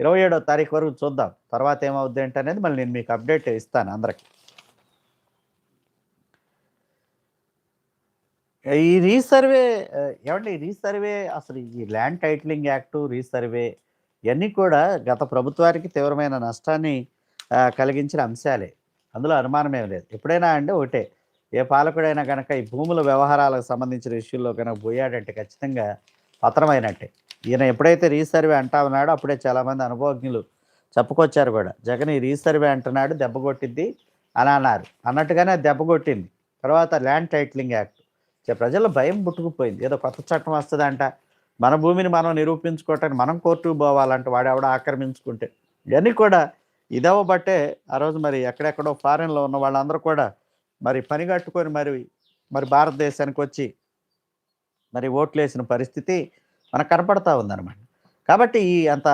27వ తారీఖు వరకు చూద్దాం. తర్వాత ఏమవుద్ది ఏంటనేది మళ్ళీ నేను మీకు అప్డేట్ ఇస్తాను అందరికి. ఈ రీసర్వే ఏవండి రీసర్వే అసలు ఈ ల్యాండ్ టైటిలింగ్ యాక్టు, రీసర్వే ఇయన్నీ కూడా గత ప్రభుత్వానికి తీవ్రమైన నష్టాన్ని కలిగించిన అంశాలే. అందులో అనుమానమేమి లేదు. ఎప్పుడైనా అండి ఒకటే, ఏ పాలకుడైనా గనక ఈ భూముల వ్యవహారాలకు సంబంధించిన ఇష్యూల్లో గనక పోయాడంటే ఖచ్చితంగా పతనమైనట్టే. ఈయన ఎప్పుడైతే రీసర్వే అంటా ఉన్నాడో అప్పుడే చాలామంది అనుభవజ్ఞులు చెప్పుకొచ్చారు గూడా. జగన్ ఈ రీసర్వే అంటున్నాడు దెబ్బ కొట్టిద్ది అని అన్నారు. అన్నట్టుగానే అది దెబ్బ కొట్టింది. తర్వాత ల్యాండ్ టైటిలింగ్ యాక్ట్. ప్రజల్లో భయం పుట్టుకుపోయింది. ఏదో కొత్త చట్టం వస్తదంట. మన భూమిని మనం నిరూపించుకోవటానికి మనం కోర్టుకు పోవాలంట వాడెవడో ఆక్రమించుకుంటే. ఇవన్నీ కూడా ఇదవ్వబట్టే ఆ రోజు మరి ఎక్కడెక్కడో ఫారెన్‌లో ఉన్న వాళ్ళందరూ కూడా మరి పనిగట్టుకొని మరి భారతదేశానికొచ్చి మరి ఓట్లేసిన పరిస్థితి మనకు కనపడతా ఉందనమాట. కాబట్టి ఈ అంత